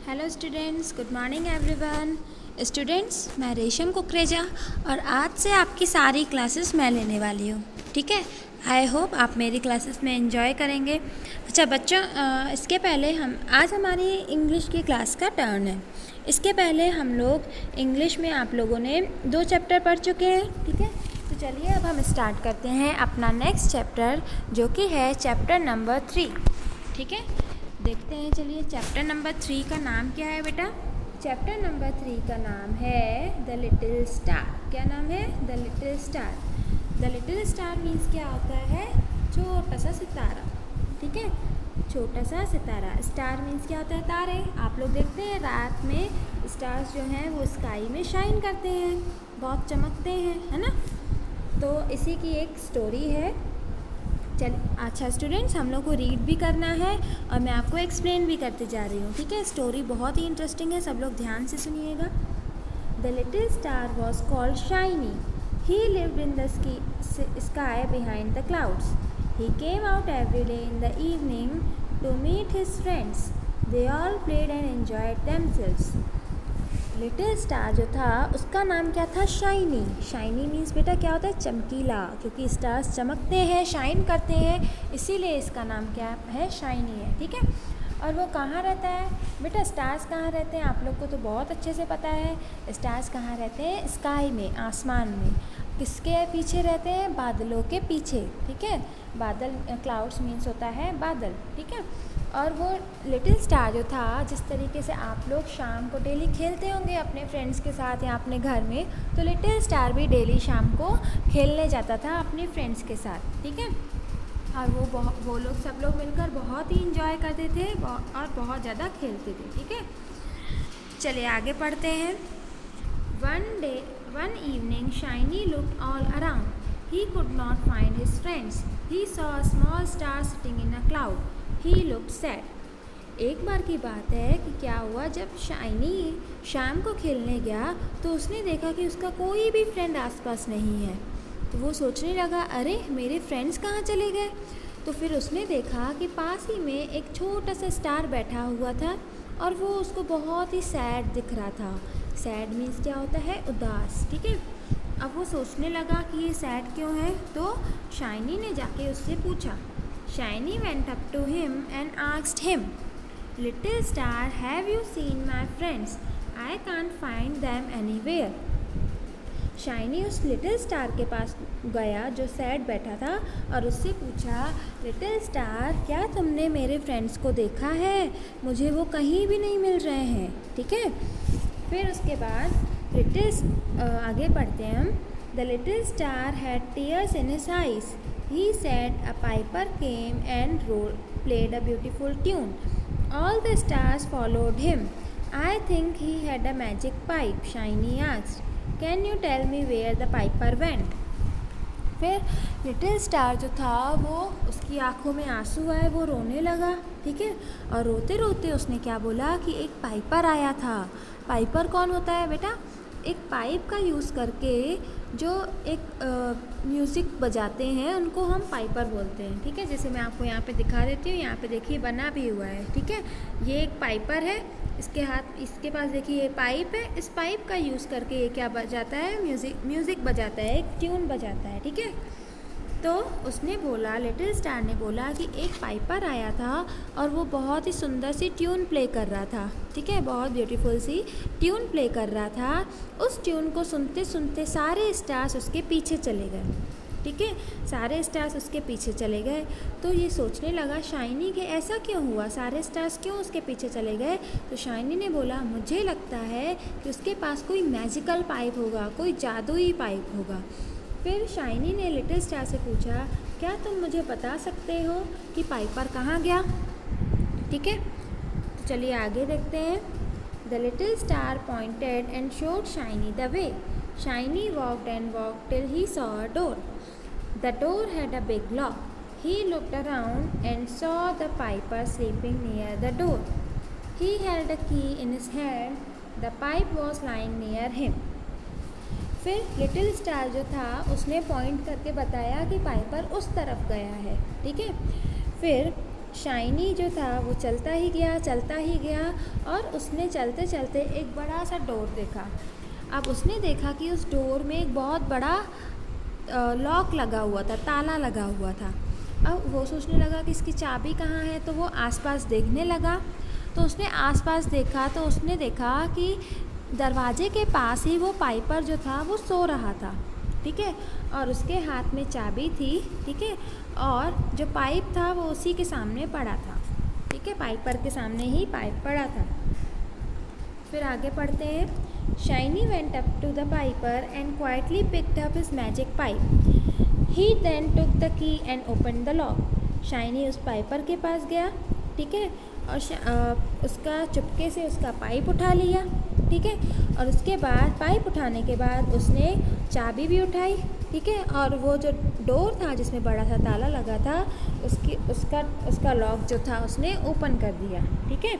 Hello students, good morning everyone. Students, मैं रेशम कुकरेजा और आज से आपकी सारी क्लासेस मैं लेने वाली हूँ। ठीक है, आई होप आप मेरी क्लासेस में एंजॉय करेंगे। अच्छा बच्चों, इसके पहले आज हमारी इंग्लिश की क्लास का टर्न है। इसके पहले हम लोग इंग्लिश में आप लोगों ने 2 चैप्टर पढ़ चुके हैं। ठीक है, तो चलिए अब हम स्टार्ट करते हैं अपना नेक्स्ट चैप्टर, जो कि है चैप्टर नंबर 3। ठीक है, देखते हैं। चलिए, चैप्टर नंबर 3 का नाम क्या है बेटा? चैप्टर नंबर 3 का नाम है द लिटिल स्टार। क्या नाम है? The little star. The little star means क्या होता है? छोटा सा सितारा। ठीक है, छोटा सा सितारा। स्टार मीन्स क्या होता है? तारे। आप लोग देखते हैं रात में स्टार्स जो हैं वो स्काई में शाइन करते हैं, बहुत चमकते हैं, है ना? तो इसी की एक स्टोरी है। चल अच्छा स्टूडेंट्स, हम लोग को रीड भी करना है और मैं आपको एक्सप्लेन भी करते जा रही हूँ। ठीक है, स्टोरी बहुत ही इंटरेस्टिंग है, सब लोग ध्यान से सुनिएगा। The little star was called Shiny. He lived in the sky behind the clouds. He came out every day in the evening to meet his friends. They all played and enjoyed themselves. Little star जो था उसका नाम क्या था? Shiny. Shiny means बेटा क्या होता है? चमकीला, क्योंकि स्टार्स चमकते हैं, शाइन करते हैं, इसीलिए इसका नाम क्या है? शाइनी है। ठीक है, और वो कहाँ रहता है बेटा? स्टार्स कहाँ रहते हैं? आप लोग को तो बहुत अच्छे से पता है। स्टार्स कहाँ रहते हैं? स्काई में, आसमान में। किसके पीछे रहते हैं? बादलों के पीछे। ठीक है, बादल, क्लाउड्स मीन्स होता है बादल। ठीक है, और वो लिटिल स्टार जो था, जिस तरीके से आप लोग शाम को डेली खेलते होंगे अपने फ्रेंड्स के साथ या अपने घर में, तो लिटिल स्टार भी डेली शाम को खेलने जाता था अपने फ्रेंड्स के साथ। ठीक है, और वो लोग सब लोग मिलकर बहुत ही इंजॉय करते थे और बहुत ज़्यादा खेलते थे। ठीक है, चलिए आगे पढ़ते हैं। One evening shiny looked all around. He could not find his friends. He saw a small star sitting in a cloud. He looked sad. एक बार की बात है कि क्या हुआ, जब शाइनी शाम को खेलने गया तो उसने देखा कि उसका कोई भी फ्रेंड आसपास नहीं है। तो वो सोचने लगा, अरे मेरे फ्रेंड्स कहाँ चले गए? तो फिर उसने देखा कि पास ही में एक छोटा सा स्टार बैठा हुआ था और वो उसको बहुत ही सैड दिख रहा था। सैड मीन्स क्या होता है? उदास। ठीक है, अब वो सोचने लगा कि ये सैड क्यों है, तो शाइनी ने जाके उससे पूछा। Shiny went up to him and asked him, little star, have you seen my friends? I can't find them anywhere. Shiny उस लिटिल स्टार के पास गया जो सैड बैठा था और उससे पूछा, लिटिल स्टार, क्या तुमने मेरे फ्रेंड्स को देखा है? मुझे वो कहीं भी नहीं मिल रहे हैं। ठीक है, फिर उसके बाद आगे पढ़ते हैं हम। The little star had tears in his eyes. He said a piper came and played a beautiful tune. All the stars followed him. I think he had a magic pipe. Shiny asked, can you tell me where the piper went? फिर little star जो था वो, उसकी आंखों में आंसू आए, वो रोने लगा। ठीक है, और रोते रोते उसने क्या बोला कि एक पाइपर आया था। पाइपर कौन होता है बेटा? एक पाइप का यूज़ करके जो एक म्यूज़िक बजाते हैं उनको हम पाइपर बोलते हैं। ठीक है, जैसे मैं आपको यहाँ पे दिखा देती हूँ, यहाँ पे देखिए बना भी हुआ है। ठीक है, ये एक पाइपर है, इसके पास देखिए ये पाइप है। इस पाइप का यूज़ करके ये क्या बजाता है? म्यूज़िक बजाता है, एक ट्यून बजाता है। ठीक है, तो उसने बोला, लिटिल स्टार ने बोला कि एक पाइपर आया था और वो बहुत ही सुंदर सी ट्यून प्ले कर रहा था। ठीक है, बहुत ब्यूटीफुल सी ट्यून प्ले कर रहा था। उस ट्यून को सुनते सुनते सारे स्टार्स उसके पीछे चले गए। ठीक है, सारे स्टार्स उसके पीछे चले गए। तो ये सोचने लगा शाइनी के ऐसा क्यों हुआ, सारे स्टार्स क्यों उसके पीछे चले गए? तो शाइनी ने बोला, मुझे लगता है कि उसके पास कोई मैजिकल पाइप होगा, कोई जादुई पाइप होगा। फिर शाइनी ने लिटिल स्टार से पूछा, क्या तुम मुझे बता सकते हो कि पाइपर कहाँ गया? ठीक है, तो चलिए आगे देखते हैं। The little star pointed and showed Shiny the way. Shiny walked and walked till he saw a door. The door had a big lock. He looked around and saw the piper sleeping near the door. He held a key in his hand. The pipe was lying near him. फिर little star जो था उसने point करके बताया कि Piper उस तरफ गया है। ठीक है, फिर शाइनी जो था वो चलता ही गया और उसने चलते चलते एक बड़ा सा डोर देखा। अब उसने देखा कि उस डोर में एक बहुत बड़ा लॉक लगा हुआ था, ताला लगा हुआ था। अब वो सोचने लगा कि इसकी चाबी कहाँ है, तो वो आसपास देखने लगा। तो उसने आसपास देखा तो उसने देखा कि दरवाजे के पास ही वो पाइपर जो था वो सो रहा था, ठीक है, और उसके हाथ में चाबी थी, ठीक है, और जो पाइप था वो उसी के सामने पड़ा था, ठीक है, पाइपर के सामने ही पाइप पड़ा था। फिर आगे पढ़ते हैं। Shiny went up to the piper and quietly picked up his magic pipe. He then took the key and open the lock. Shiny उस पाइपर के पास गया, ठीक है, और उसका चुपके से उसका पाइप उठा लिया, ठीक है, और उसके बाद पाइप उठाने के बाद उसने चाबी भी उठाई, ठीक है, और वो जो डोर था जिसमें बड़ा सा ताला लगा था उसका लॉक जो था उसने ओपन कर दिया, ठीक है।